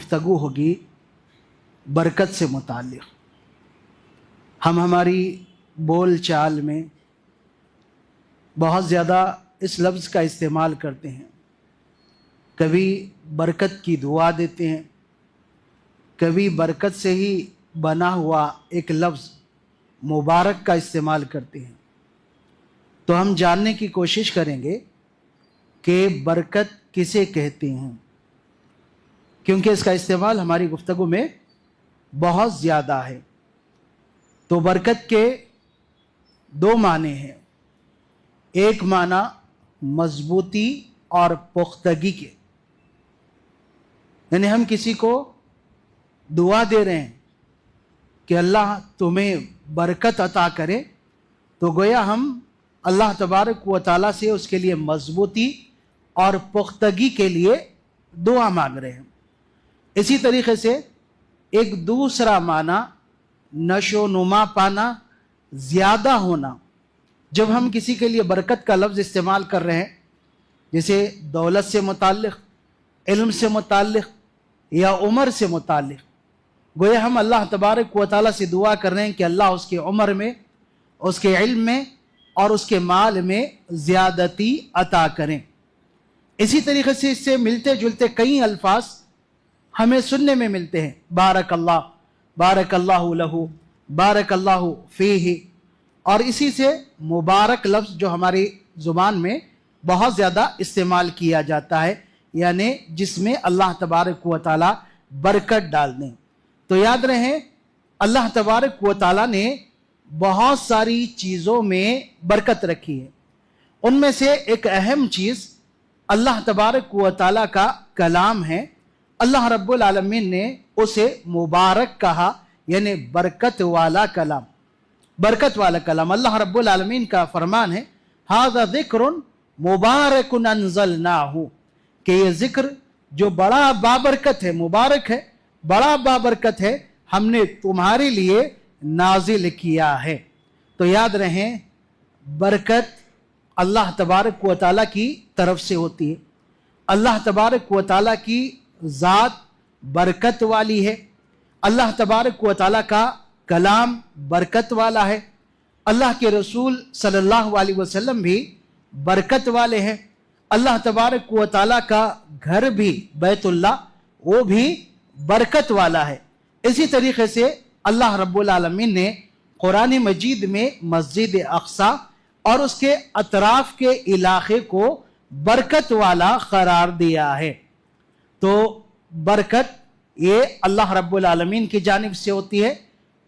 गुफ्तगू होगी बरकत से मुताल्लिक़। हम हमारी बोल चाल में बहुत ज़्यादा इस लफ्ज़ का इस्तेमाल करते हैं। कभी बरकत की दुआ देते हैं, कभी बरकत से ही बना हुआ एक लफ्ज़ मुबारक का इस्तेमाल करते हैं। तो हम जानने की कोशिश करेंगे कि बरकत किसे कहते हैं, क्योंकि इसका इस्तेमाल हमारी गुफ्तगू में बहुत ज़्यादा है। तो बरकत के दो माने हैं। एक माना मजबूती और पुख्तगी के, यानी हम किसी को दुआ दे रहे हैं कि अल्लाह तुम्हें बरकत अता करे, तो गोया हम अल्लाह तबारक व तआला से उसके लिए मजबूती और पुख्तगी के लिए दुआ मांग रहे हैं। इसी तरीके से एक दूसरा माना नशो नुमा पाना, ज़्यादा होना। जब हम किसी के लिए बरकत का लफ्ज़ इस्तेमाल कर रहे हैं, जैसे दौलत से मुताल्लिक़, इल्म से मुताल्लिक़ या उम्र से मुताल्लिक़, गोया हम अल्लाह तबारक व तआला से दुआ कर रहे हैं कि अल्लाह उसके उम्र में, उसके इल्म में और उसके माल में ज़्यादती अता करें। इसी तरीके से इससे मिलते जुलते कई अल्फाज हमें सुनने में मिलते हैं। बारकल्लाह, बारकल्लाहु लहू, बारकल्लाहु फीही। और इसी से मुबारक लफ्ज़ जो हमारी ज़ुबान में बहुत ज़्यादा इस्तेमाल किया जाता है, यानी जिसमें अल्लाह तबारक व तआला बरकत डाल दें। तो याद रहे अल्लाह तबारक व तआला ने बहुत सारी चीज़ों में बरकत रखी है। उनमें से एक अहम चीज़ अल्लाह तबारक व तआला का कलाम है। अल्लाह रब्बुल आलमीन ने उसे मुबारक कहा, यानी बरकत वाला कलाम, बरकत वाला कलाम। अल्लाह रब्बुल आलमीन का फरमान है, हाज़ा ज़िक्रुन मुबारकुन अंज़लनाहु, कि ये ज़िक्र जो बड़ा बाबरकत है, मुबारक है, बड़ा बाबरकत है, हमने तुम्हारे लिए नाजिल किया है। तो याद रहें बरकत अल्लाह तबारक व तआला की तरफ से होती है। अल्लाह तबारक व तआला की ज़ात बरकत वाली है। अल्लाह तबारक व तआला का कलाम बरकत वाला है। अल्लाह के रसूल सल्लल्लाहु अलैहि वसल्लम भी बरकत वाले हैं। अल्लाह तबारक व तआला का घर भी बैतुल्लाह, वो भी बरकत वाला है। इसी तरीके से अल्लाह रब्बुल आलमीन ने कुरान मजीद में मस्जिद अक्सा और उसके अतराफ के इलाके को बरकत वाला करार दिया है। तो बरकत ये अल्लाह रब्बुल आलमीन की जानिब से होती है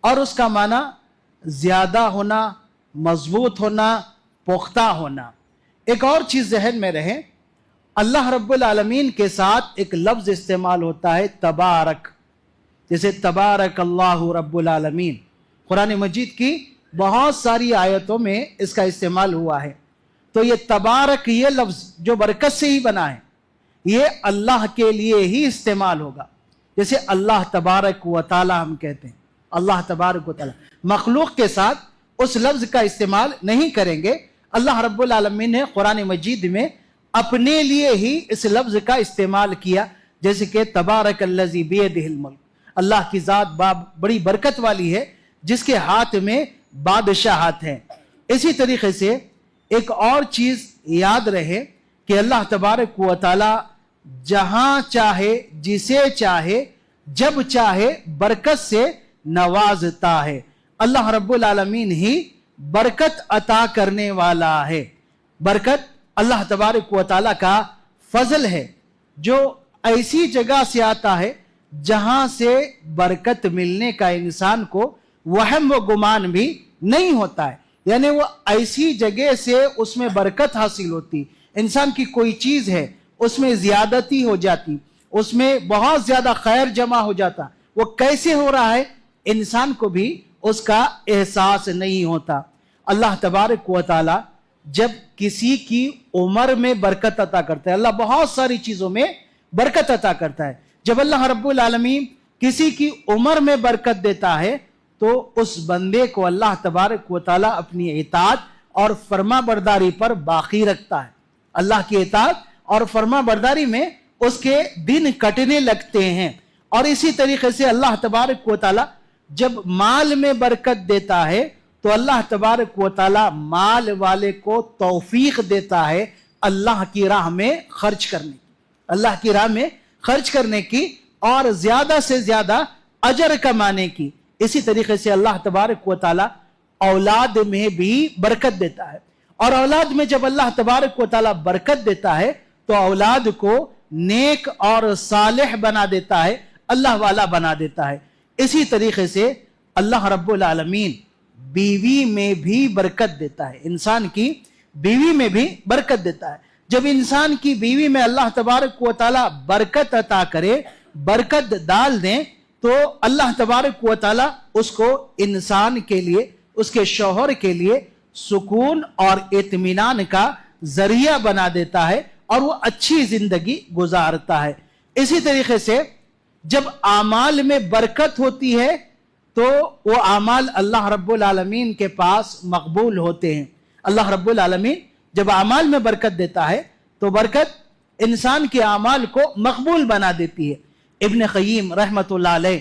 और उसका माना ज़्यादा होना, मजबूत होना, पुख्ता होना। एक और चीज़ जहन में रहे, अल्लाह रब्बुल आलमीन के साथ एक लफ्ज़ इस्तेमाल होता है तबारक। जैसे तबारक अल्लाहु रब्बुल आलमीन, कुरान मजीद की बहुत सारी आयतों में इसका इस्तेमाल हुआ है। तो ये तबारक, ये लफ्ज़ जो बरकत से ही बना है, ये अल्लाह के लिए ही इस्तेमाल होगा। जैसे अल्लाह तबारक व तआला हम कहते हैं, अल्लाह तबारक व तआला, मखलूक के साथ उस लफ्ज़ का इस्तेमाल नहीं करेंगे। अल्लाह रब्बुल आलमीन ने कुरान मजीद में अपने लिए ही इस लफ्ज़ का इस्तेमाल किया। जैसे कि तबारकल्लज़ी बियदिहिल मुल्क, अल्लाह की ज़ात बड़ी बरकत वाली है जिसके हाथ में बादशाहत है। इसी तरीके से एक और चीज़ याद रहे कि अल्लाह तबारक व तआला जहाँ चाहे, जिसे चाहे, जब चाहे बरकत से नवाजता है। अल्लाह रब्बुल आलमीन ही बरकत अता करने वाला है। बरकत अल्लाह तबारक व तआला का फजल है जो ऐसी जगह से आता है जहां से बरकत मिलने का इंसान को वहम व गुमान भी नहीं होता है। यानी वो ऐसी जगह से उसमें बरकत हासिल होती, इंसान की कोई चीज है उसमें ज्यादती हो जाती, उसमें बहुत ज्यादा खैर जमा हो जाता। वो कैसे हो रहा है इंसान को भी उसका एहसास नहीं होता। अल्लाह तबारक व तआला जब किसी की उम्र में बरकत अता करता है, अल्लाह बहुत सारी चीजों में बरकत अता करता है। जब अल्लाह रब्बुल आलमीन किसी की उम्र में बरकत देता है तो उस बंदे को अल्लाह तबारक व तआला अपनी इताअत और फर्मा बरदारी पर बाकी रखता है। अल्लाह की इताअत और फर्मा बरदारी में उसके दिन कटने लगते हैं اور اسی طریقے سے اللہ تبارک و تعالی جب مال میں برکت دیتا ہے تو اللہ تبارک و تعالی مال والے کو توفیق دیتا ہے اللہ کی راہ میں خرچ کرنے کی، اللہ کی راہ میں خرچ کرنے کی اور زیادہ سے زیادہ اجر کمانے کی۔ اسی طریقے سے اللہ تبارک و تعالی اولاد میں بھی برکت دیتا ہے، اور اولاد میں جب اللہ تبارک و تعالی برکت دیتا ہے تو اولاد کو نیک اور صالح بنا دیتا ہے، اللہ والا بنا دیتا ہے۔ اسی طریقے سے اللہ رب العالمین بیوی میں بھی برکت دیتا ہے، انسان کی بیوی میں بھی برکت دیتا ہے۔ جب انسان کی بیوی میں اللہ تبارک و تعالی برکت عطا کرے، برکت ڈال دیں، تو اللہ تبارک و تعالی اس کو انسان کے لیے، اس کے شوہر کے لیے سکون اور اطمینان کا ذریعہ بنا دیتا ہے اور وہ اچھی زندگی گزارتا ہے۔ اسی طریقے سے جب اعمال میں برکت ہوتی ہے تو وہ اعمال اللہ رب العالمین کے پاس مقبول ہوتے ہیں۔ اللہ رب العالمین جب اعمال میں برکت دیتا ہے تو برکت انسان کے اعمال کو مقبول بنا دیتی ہے۔ ابن قیم رحمت اللہ علیہ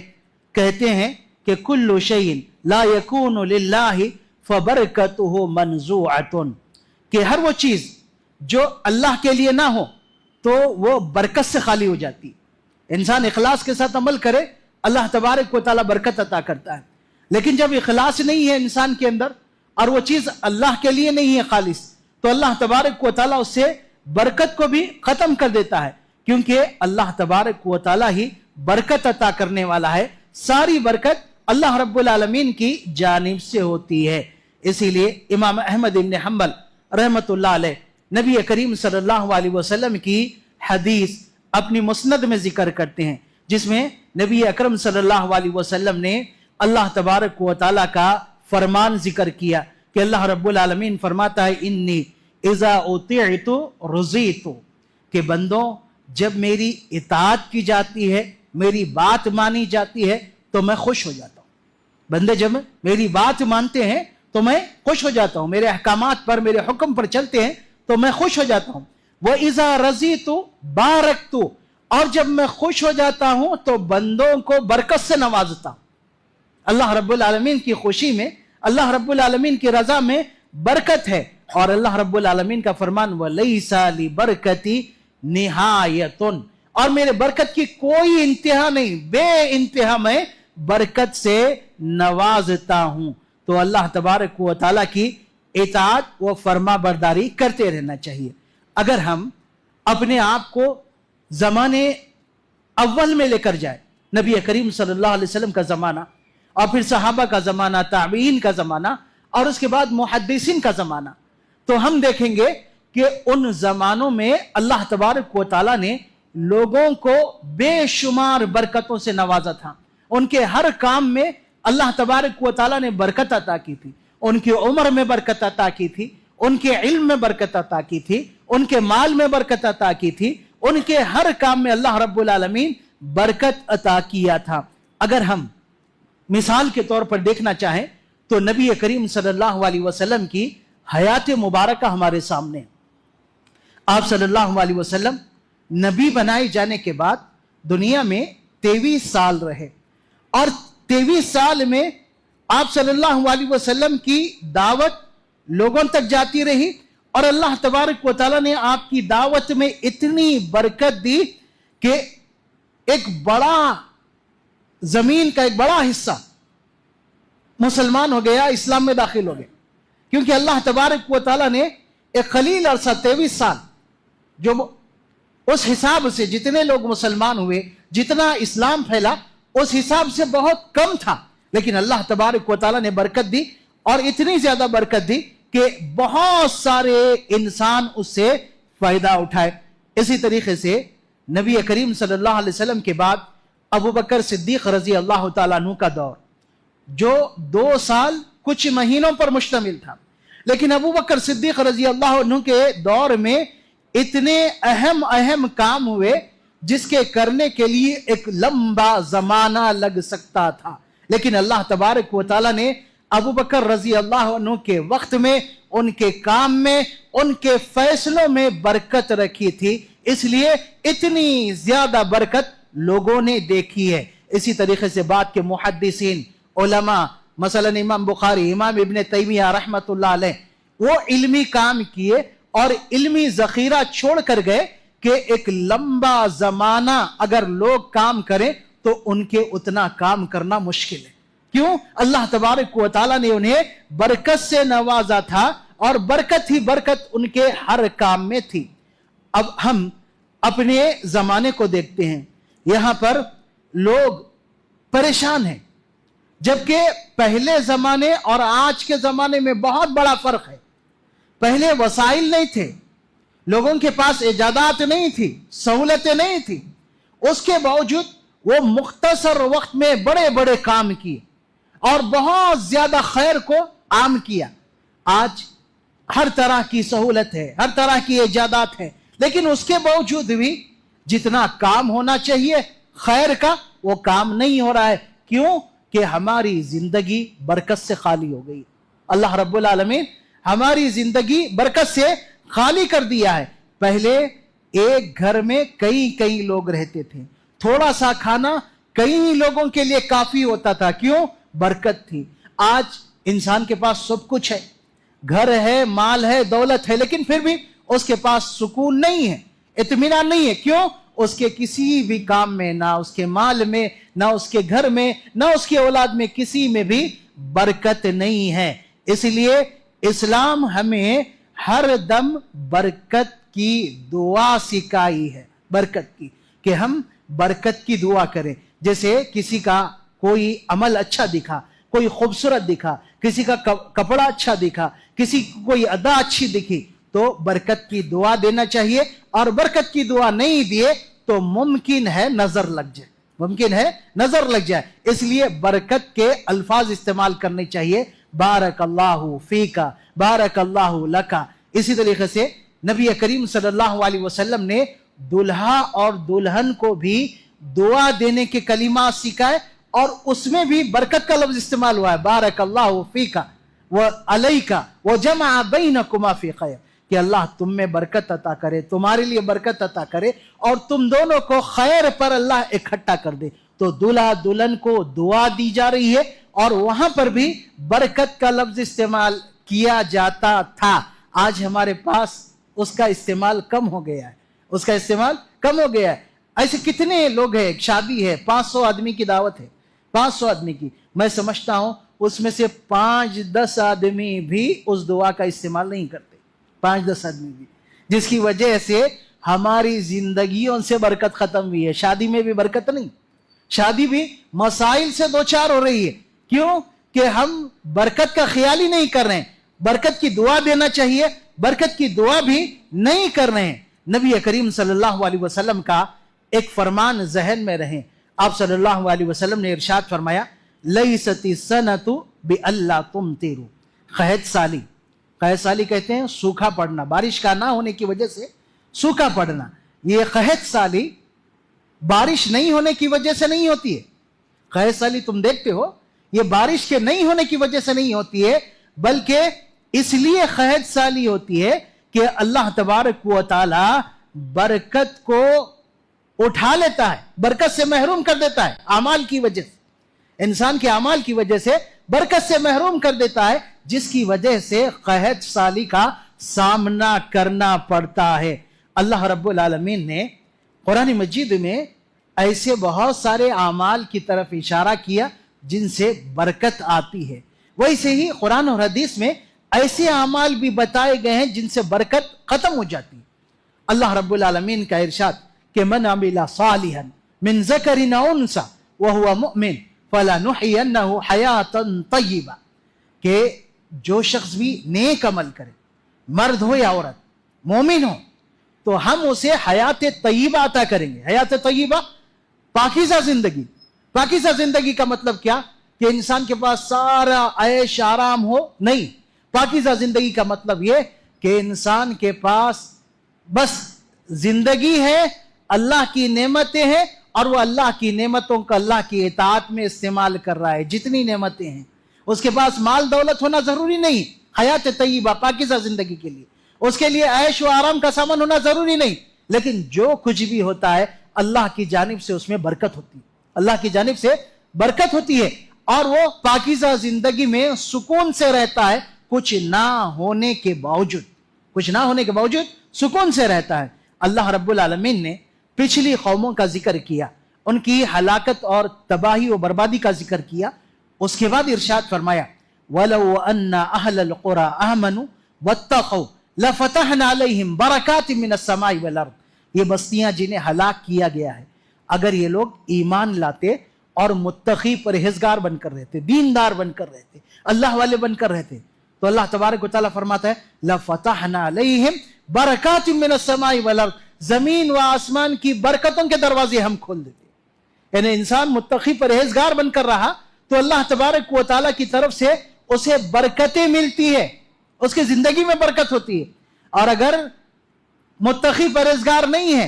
کہتے ہیں کہ کل شیء لا یکون للہ فبرکتہ منزوعۃ، کہ ہر وہ چیز جو اللہ کے لیے نہ ہو تو وہ برکت سے خالی ہو جاتی ہے۔ انسان اخلاص کے ساتھ عمل کرے، اللہ تبارک و تعالیٰ برکت عطا کرتا ہے، لیکن جب اخلاص نہیں ہے انسان کے اندر اور وہ چیز اللہ کے لیے نہیں ہے خالص، تو اللہ تبارک و تعالیٰ اس سے برکت کو بھی ختم کر دیتا ہے، کیونکہ اللہ تبارک و تعالیٰ ہی برکت عطا کرنے والا ہے۔ ساری برکت اللہ رب العالمین کی جانب سے ہوتی ہے۔ اسی لیے امام احمد بن حنبل رحمت اللہ علیہ نبی کریم صلی اللہ علیہ وسلم کی حدیث اپنی مسند میں ذکر کرتے ہیں، جس میں نبی اکرم صلی اللہ علیہ وسلم نے اللہ تبارک و تعالیٰ کا فرمان ذکر کیا کہ اللہ رب العالمین فرماتا ہے انی اذا اطیعت رضیت، کہ بندوں جب میری اطاعت کی جاتی ہے، میری بات مانی جاتی ہے تو میں خوش ہو جاتا ہوں۔ بندے جب میری بات مانتے ہیں تو میں خوش ہو جاتا ہوں، میرے احکامات پر، میرے حکم پر چلتے ہیں تو میں خوش ہو جاتا ہوں۔ وَإِذَا رَضِيتُ بَارَكْتُ، اور جب میں خوش ہو جاتا ہوں تو بندوں کو برکت سے نوازتا ہوں۔ اللہ رب العالمین کی خوشی میں، اللہ رب العالمین کی رضا میں برکت ہے، اور اللہ رب العالمین کا فرمان وَلَيْسَ لِبَرْكَتِ نِهَایَةٌ، اور میرے برکت کی کوئی انتہا نہیں، بے انتہا میں برکت سے نوازتا ہوں۔ تو اللہ تبارک و تعالیٰ کی اطاعت و فرما برداری کرتے رہنا چاہیے۔ اگر ہم اپنے آپ کو زمانے اول میں لے کر جائے، نبی کریم صلی اللہ علیہ وسلم کا زمانہ، اور پھر صحابہ کا زمانہ، تابعین کا زمانہ، اور اس کے بعد محدثین کا زمانہ، تو ہم دیکھیں گے کہ ان زمانوں میں اللہ تبارک و تعالیٰ نے لوگوں کو بے شمار برکتوں سے نوازا تھا۔ ان کے ہر کام میں اللہ تبارک و تعالیٰ نے برکت عطا کی تھی، ان کی عمر میں برکت عطا کی تھی، ان کے علم میں برکت عطا کی تھی، ان کے مال میں برکت عطا کی تھی، ان کے ہر کام میں اللہ رب العالمین برکت عطا کیا تھا۔ اگر ہم مثال کے طور پر دیکھنا چاہیں تو نبی کریم صلی اللہ علیہ وسلم کی حیات مبارکہ ہمارے سامنے۔ آپ صلی اللہ علیہ وسلم نبی بنائے جانے کے بعد دنیا میں 23 سال رہے، اور 23 سال میں آپ صلی اللہ علیہ وسلم کی دعوت لوگوں تک جاتی رہی، اور اللہ تبارک و تعالیٰ نے آپ کی دعوت میں اتنی برکت دی کہ ایک بڑا زمین کا ایک بڑا حصہ مسلمان ہو گیا، اسلام میں داخل ہو گئے، کیونکہ اللہ تبارک و تعالیٰ نے ایک قلیل عرصہ 23 سال، جو اس حساب سے جتنے لوگ مسلمان ہوئے، جتنا اسلام پھیلا، اس حساب سے بہت کم تھا، لیکن اللہ تبارک و تعالیٰ نے برکت دی، اور اتنی زیادہ برکت دی کہ بہت سارے انسان اس سے فائدہ اٹھائے۔ اسی طریقے سے نبی کریم صلی اللہ علیہ وسلم کے بعد ابو بکر صدیق رضی اللہ تعالیٰ عنہ کا دور، جو 2 سال کچھ مہینوں پر مشتمل تھا، لیکن ابو بکر صدیق رضی اللہ عنہ کے دور میں اتنے اہم کام ہوئے جس کے کرنے کے لیے ایک لمبا زمانہ لگ سکتا تھا، لیکن اللہ تبارک و تعالیٰ نے ابو بکر رضی اللہ عنہ کے وقت میں، ان کے کام میں، ان کے فیصلوں میں برکت رکھی تھی، اس لیے اتنی زیادہ برکت लोगों ने देखी है। इसी तरीके से बाद के मुहद्दिसीन उलमा मसलन इमाम बुखारी, इमाम इब्न तैमिया रहमतुल्लाह अलैह, वो इल्मी काम किए और इल्मी ज़खीरा छोड़ कर गए कि एक लंबा जमाना अगर लोग काम करें तो उनके उतना काम करना मुश्किल है। क्यों? अल्लाह तबारक व तआला ने उन्हें बरकत से नवाजा था और बरकत ही बरकत उनके हर काम में थी। अब हम अपने जमाने को देखते हैं, यहां पर लोग परेशान हैं, जबकि पहले जमाने और आज के जमाने में बहुत बड़ा फर्क है। पहले वसाइल नहीं थे, लोगों के पास इजादात नहीं थी, सहूलतें नहीं थी, उसके बावजूद वो मुख्तसर वक्त में बड़े बड़े काम किए और बहुत ज्यादा खैर को आम किया। आज हर तरह की सहूलत है, हर तरह की इजादात है, लेकिन उसके बावजूद भी जितना काम होना चाहिए खैर का, वो काम नहीं हो रहा है। क्यों? कि हमारी जिंदगी बरकत से खाली हो गई। अल्लाह रब्बुल आलमीन हमारी जिंदगी बरकत से खाली कर दिया है। पहले एक घर में कई कई लोग रहते थे, थोड़ा सा खाना कई लोगों के लिए काफी होता था। क्यों? बरकत थी। आज इंसान के पास सब कुछ है, घर है, माल है, दौलत है, लेकिन फिर भी उसके पास सुकून नहीं है, इत्मीनान नहीं है। क्यों? उसके किसी भी काम में, ना उसके माल में, ना उसके घर में, ना उसकी औलाद में, किसी में भी बरकत नहीं है। इसलिए इस्लाम हमें हर दम बरकत की दुआ सिखाई है, बरकत की, कि हम बरकत की दुआ करें। जैसे किसी का कोई अमल अच्छा दिखा, कोई खूबसूरत दिखा, किसी का कपड़ा अच्छा दिखा, किसी को कोई अदा अच्छी दिखी, तो बरकत की दुआ देना चाहिए। और बरकत की दुआ नहीं दिए तो मुमकिन है नजर लग जाए, मुमकिन है नजर लग जाए। इसलिए बरकत के अल्फाज इस्तेमाल करने चाहिए, बारकल्लाहु फीका, बारकल्लाहु लका। इसी तरीके से नबी करीम सल्लल्लाहु अलैहि वसल्लम ने दुल्हा और दुल्हन को भी दुआ देने के कलिमा सिखाए और उसमें भी बरकत का लफ्ज इस्तेमाल हुआ है, बारकल्लाहु फीका व अलैका व जमा बैनकुमा फी खैर, कि अल्लाह तुम में बरकत अता करे, तुम्हारे लिए बरकत अता करे और तुम दोनों को खैर पर अल्लाह इकट्ठा कर दे। तो दूल्हा दुल्हन को दुआ दी जा रही है और वहां पर भी बरकत का लफ्ज इस्तेमाल किया जाता था। आज हमारे पास उसका इस्तेमाल कम हो गया है, उसका इस्तेमाल कम हो गया है। ऐसे कितने लोग हैं, शादी है, 500 आदमी की दावत है, 500 आदमी की, मैं समझता हूं उसमें से 5-10 आदमी भी उस दुआ का इस्तेमाल नहीं करते, 5-10 आदमी भी, जिसकी वजह से हमारी जिंदगियों से बरकत खत्म हुई है। शादी में भी बरकत नहीं, शादी भी मसाइल से दो चार हो रही है। क्यों? कि हम बरकत का ख्याल ही नहीं कर रहे हैं। बरकत की दुआ देना चाहिए, बरकत की दुआ भी नहीं कर रहे हैं। नबी करीम सल्लल्लाहु अलैहि वसल्लम का एक फरमान जहन में रहे। आप सल्लल्लाहु अलैहि वसल्लम ने इरशाद फरमाया, लैसती सनतु बिअल्ला तुमतिरु, खहद साली, खहद साली कहते हैं सूखा पड़ना, बारिश का ना होने की वजह से सूखा पड़ना। ये खहद साली बारिश नहीं होने की वजह से नहीं होती है। खहद साली तुम देखते हो, ये बारिश के नहीं होने की वजह से नहीं होती है, बल्कि इसलिए खहद साली होती है कि अल्लाह तबारक व तआला बरकत को उठा लेता है, बरकत से महरूम कर देता है। अमाल की वजह से, इंसान के अमाल की वजह से बरकत से महरूम कर देता है, जिसकी वजह से कहत साली का सामना करना पड़ता है। अल्लाह रब्बुल आलमीन ने कुरान मजीद में ऐसे बहुत सारे अमाल की तरफ इशारा किया जिनसे बरकत आती है। वैसे ही कुरान और हदीस में ऐसे अमाल भी बताए गए हैं जिनसे बरकत खत्म हो जाती है। अल्लाह रब्बुल आलमीन का इरशाद कि मन अमिला सालिहन मिन ज़करिन औ उन्सा व हुवा मुमिन फलनुहयिन्नहु हयातन तय्यिबा, कि जो शख्स भी नेक अमल करे, मर्द हो या औरत, मोमिन हो, तो हम उसे हयात तय्यिबा अता करेंगे। हयात तय्यिबा पाकीज़ा जिंदगी। पाकीज़ा जिंदगी का मतलब क्या? कि इंसान के पास सारा ऐश आराम हो, नहीं। पाकीज़ा जिंदगी का मतलब यह कि इंसान के पास बस जिंदगी है, अल्लाह की नेमतें हैं और वो अल्लाह की नेमतों का अल्लाह की इताअत में इस्तेमाल कर रहा है। जितनी नेमतें हैं, उसके पास माल दौलत होना जरूरी नहीं, हयात तय्यिबा पाकीज़ा जिंदगी के लिए उसके लिए ऐश व आराम का सामान होना जरूरी नहीं, लेकिन जो कुछ भी होता है اللہ की जानिब से उसमें बरकत होती है, अल्लाह की जानिब से बरकत होती है और वो पाकीज़ा जिंदगी में सुकून से रहता है, कुछ ना होने के बावजूद सुकून से रहता है। अल्लाह रब्बुल आलमीन ने पिछली कौमों का जिक्र किया, उनकी हलाकत और तबाही और बर्बादी का जिक्र किया। उसके बाद इरशाद फरमाया वलौ अन्ना अहलल कुरा आमनु वत्तक़ौ लफतहना अलैहिम बरकातिम मिनस समाई वल अर्द। ये बस्तियां जिन्हें हलाक किया गया है, अगर ये लोग ईमान लाते और मुत्तकी परहेजगार बनकर रहते, दीनदार बनकर रहते, अल्लाह वाले बनकर रहते, तो अल्लाह तबारक व तआला फरमाता है लफतहना अलैहिम बरकातिम मिनस समाई वल अर्द, जमीन व आसमान की बरकतों के दरवाजे हम खोल देते। यानी इंसान मुत्तकी परहेजगार बनकर रहा तो अल्लाह तबारक व तआला की तरफ से उसे बरकतें मिलती है, उसकी जिंदगी में बरकत होती है। और अगर मुत्तकी परहेजगार नहीं है,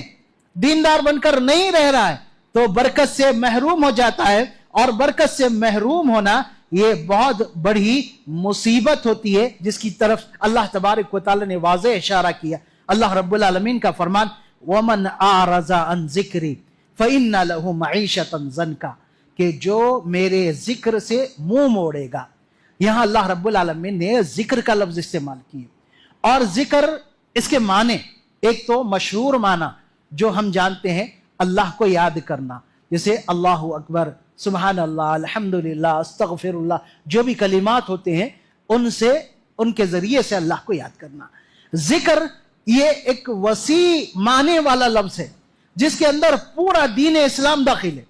दीनदार बनकर नहीं रह रहा है, तो बरकत से महरूम हो जाता है। और बरकत से महरूम होना ये बहुत बड़ी मुसीबत होती है, जिसकी तरफ अल्लाह तबारक व तआला ने वाज़ेह इशारा किया। अल्लाह रब्बुल आलमीन का फरमान वमन आरज़ा अन ज़िक्री फ़इन्ना लहू मईशतन ज़नका, कि जो मेरे जिक्र से मुंह मोड़ेगा। यहां अल्लाह रब्बुल आलमीन ने जिक्र का लफ्ज इस्तेमाल किया। और जिक्र इसके माने, एक तो मशहूर माना जो हम जानते हैं अल्लाह को याद करना, जैसे अल्लाहु अकबर, सुबहान अल्लाह, अल्हम्दुलिल्लाह, अस्तगफिरुल्लाह, जो भी कलिमात होते हैं उनसे, उनके जरिए से अल्लाह को याद करना। जिक्र ये एक वसी माने वाला लफ्ज है जिसके अंदर पूरा दीन इस्लाम दाखिल है,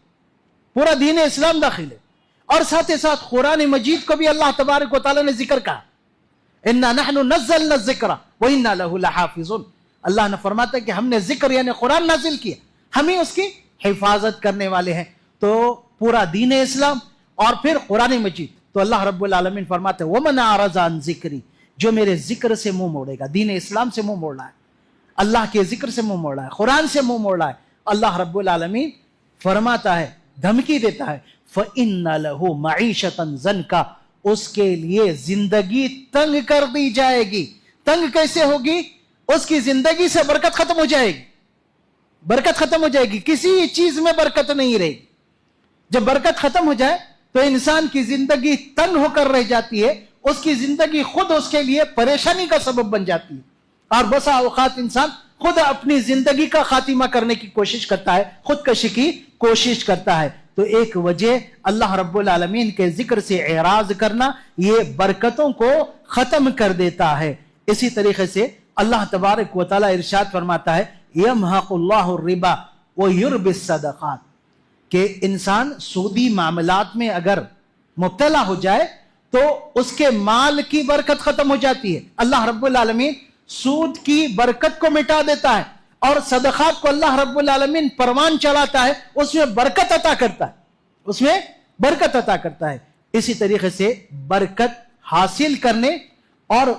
पूरा दीन इस्लाम दाखिल है। और साथ ही साथ कुरान मजीद को भी अल्लाह तबारक व तआला ने जिक्र कहा, इन्ना नहनु नज़्ज़लना ज़िक्रा व इन्ना लहू लहाफ़िज़ून। अल्लाह ने फरमाता है कि हमने जिक्र यानी कुरान नाजिल किया, हम ही उसकी हिफाजत करने वाले हैं। तो पूरा दीन इस्लाम और फिर कुरान मजीद। तो अल्लाह रब्बुल आलमीन फरमाते हैं वमन आरज़ा अन ज़िक्री, जो मेरे जिक्र से मुंह मोड़ेगा, दीन इस्लाम से मुंह मोड़ रहा है, अल्लाह के जिक्र से मुंह मोड़ रहा है, कुरान से मुंह मोड़ रहा है, अल्लाह रब्बुल आलमीन फरमाता है, धमकी देता है फ़इन्ना लहू मईशतन ज़नका, उसके लिए जिंदगी तंग कर दी जाएगी। तंग कैसे होगी? उसकी जिंदगी से बरकत खत्म हो जाएगी, बरकत खत्म हो जाएगी, किसी चीज में बरकत नहीं रहेगी। जब बरकत खत्म हो जाए तो इंसान की जिंदगी तंग होकर रह जाती है, उसकी जिंदगी खुद उसके लिए परेशानी का सबब बन जाती है। और बसा औकात इंसान खुद अपनी जिंदगी का खातिमा करने की कोशिश करता है, खुदकशी की कोशिश करता है। तो एक वजह अल्लाह रब्बुल आलमीन के जिक्र से एराज करना ये बरकतों को खत्म कर देता है। इसी तरीके से अल्लाह तबारक व तआला इरशाद फरमाता है यमहकुल्लाहु रिबा व युरबिस सदक़ात, कि इंसान सूदी मामलात में अगर मुब्तला हो जाए तो उसके माल की बरकत खत्म हो जाती है। अल्लाह रब्बुल आलमीन सूद की बरकत को मिटा देता है और सदक़ात को अल्लाह रब्बुल आलमीन परवान चलाता है, उसमें बरकत अता करता है, उसमें बरकत अता करता है। इसी तरीके से बरकत हासिल करने और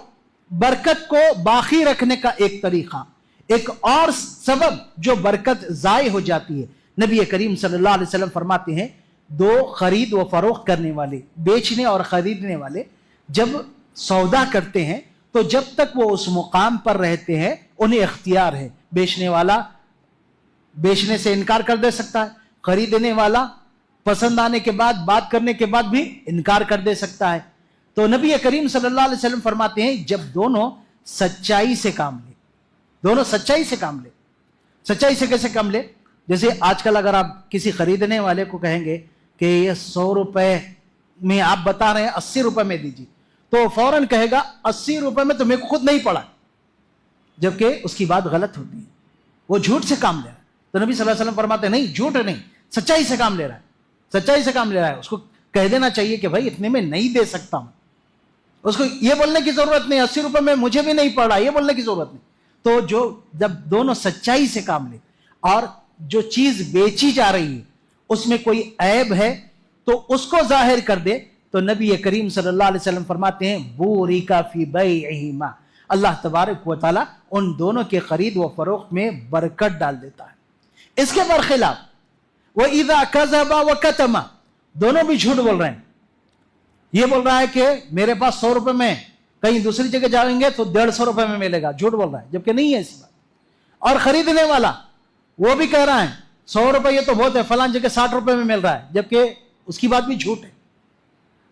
बरकत को बाकी रखने का एक तरीका, एक और सबब जो बरकत ज़ाय हो जाती है। नबी करीम सल्लल्लाहु अलैहि वसल्लम फरमाते हैं दो खरीद व फरोख्त करने वाले, बेचने और खरीदने वाले जब सौदा करते हैं तो जब तक वो उस मुकाम पर रहते हैं उन्हें इख्तियार है। बेचने वाला बेचने से इनकार कर दे सकता है, खरीदने वाला पसंद आने के बाद, बात करने के बाद भी इनकार कर दे सकता है। तो नबी करीम सल्लल्लाहु अलैहि वसल्लम फरमाते हैं जब दोनों सच्चाई से काम ले, दोनों सच्चाई से काम ले। सच्चाई से कैसे काम ले? जैसे आजकल अगर आप किसी खरीदने वाले को कहेंगे कि ये 100 रुपए में आप बता रहे हैं 80 रुपए में दीजिए, तो फौरन कहेगा 80 रुपए में तो मेरे को खुद नहीं पड़ा, जबकि उसकी बात गलत होती है, वो झूठ से काम ले रहा है। तो नबी सल्लल्लाहु अलैहि वसल्लम फरमाते हैं नहीं, झूठ नहीं, सच्चाई से काम ले रहा है, सच्चाई से काम ले रहा है। उसको कह देना चाहिए कि भाई इतने में नहीं दे सकता हूं, उसको ये बोलने की जरूरत नहीं 80 रुपए में मुझे भी नहीं पड़ा, ये बोलने की जरूरत नहीं। तो जो जब दोनों सच्चाई से काम ले और जो चीज बेची जा रही है उसमें कोई ऐब है तो उसको जाहिर कर दे, तो नबी करीम सल्लल्लाहु अलैहि वसल्लम फरमाते हैं बूरिका फी बैइहिमा, अल्लाह तबारक व तआला उन दोनों के खरीद व फरोख्त में बरकत डाल देता है। इसके बरखिलाफ व इज़ा कज़बा व कतमा, दोनों भी झूठ बोल रहे हैं। ये बोल रहा है कि मेरे पास 100 रुपए में, कहीं दूसरी जगह जाएंगे तो 150 रुपए में मिलेगा, झूठ बोल रहा है, जबकि नहीं है ऐसी बात। और खरीदने वाला वो भी कह रहा है 100 रुपये तो बहुत है, फलां जगह 60 रुपए में मिल रहा है, जबकि उसकी बात भी झूठ है।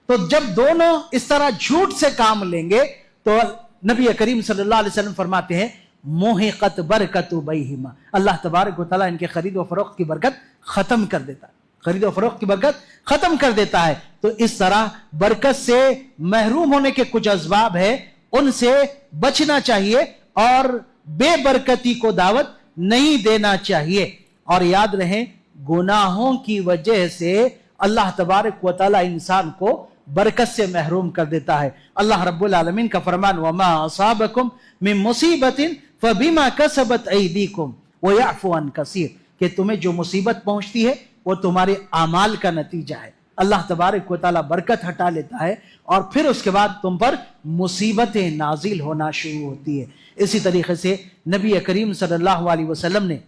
तो जब दोनों इस तरह झूठ से काम लेंगे तो नबी करीम सल्लल्लाहु अलैहि वसल्लम फरमाते हैं मोहिक़त बरकतु बैहिमा, अल्लाह तबारक व तआला इनके खरीद व फरोख्त की बरकत खत्म कर देता है, खरीद व फरोख्त की बरकत खत्म कर देता है। तो इस तरह बरकत से महरूम होने के कुछ असबाब है, उनसे बचना चाहिए और बेबरकती को दावत नहीं देना चाहिए। और याद रहे गुनाहों की वजह से अल्लाह तबारक व तआला इंसान को बरकत से महरूम कर देता है। अल्लाह रब्बुल आलमीन का फरमान वमा असाबकुम मिन मुसीबतिन फबिमा कसबत ऐदीकुम व यअफु अन कसीर, कि तुम्हें जो मुसीबत पहुंचती है वो तुम्हारे आमाल का नतीजा है। अल्लाह तबारक व तआला बरकत हटा लेता है और फिर उसके बाद तुम पर मुसीबतें नाजिल होना शुरू होती है। इसी तरीके से नबी करीम सल्लल्लाहु अलैहि वसल्लम ने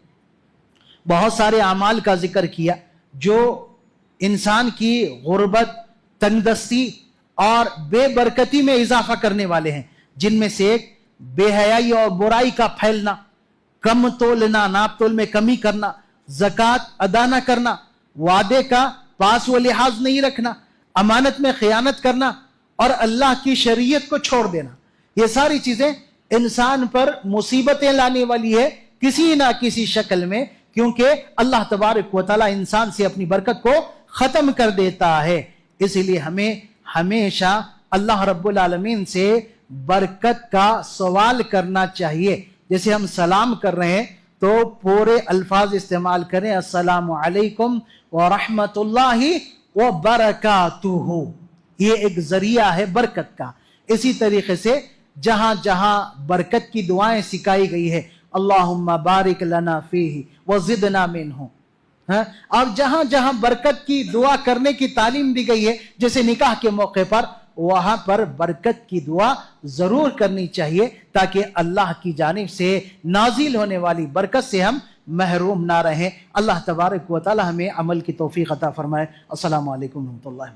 बहुत सारे आमाल का जिक्र किया जो इंसान की गुर्बत, तंगदस्ती और बेबरकती में इजाफा करने वाले हैं, जिनमें से एक बेहयाई और बुराई का फैलना, कम तोलना, नाप तोल में कमी करना, ज़कात अदा न करना, वादे का पास व लिहाज नहीं रखना, अमानत में खयानत करना और अल्लाह की शरीयत को छोड़ देना। ये सारी चीजें इंसान पर मुसीबतें लाने वाली है किसी ना किसी शक्ल में, क्योंकि अल्लाह तबारक व तआला इंसान से अपनी बरकत को खत्म कर देता है। इसीलिए हमें हमेशा अल्लाह रब्बुल आलमीन से बरकत का सवाल करना चाहिए। जैसे हम सलाम कर रहे हैं तो पूरे अल्फाज इस्तेमाल करें, अस्सलामु अलैकुम व रहमतुल्लाहि व बरकातुहू, ये एक जरिया है बरकत का। इसी तरीके से जहां जहां बरकत की दुआएं सिखाई गई है, अल्लाहुम्मा बारिक लना फीही व ज़िदना मिन्हु, अब जहां जहां बरकत की दुआ करने की तालीम दी गई है, जैसे निकाह के मौके पर, वहां पर बरकत की दुआ जरूर करनी चाहिए ताकि अल्लाह की जानिब से नाजिल होने वाली बरकत से हम महरूम ना रहें। अल्लाह तबारक व तआला हमें अमल की तौफीक अता फरमाए। अस्सलामु अलैकुम व रहमतुल्लाह।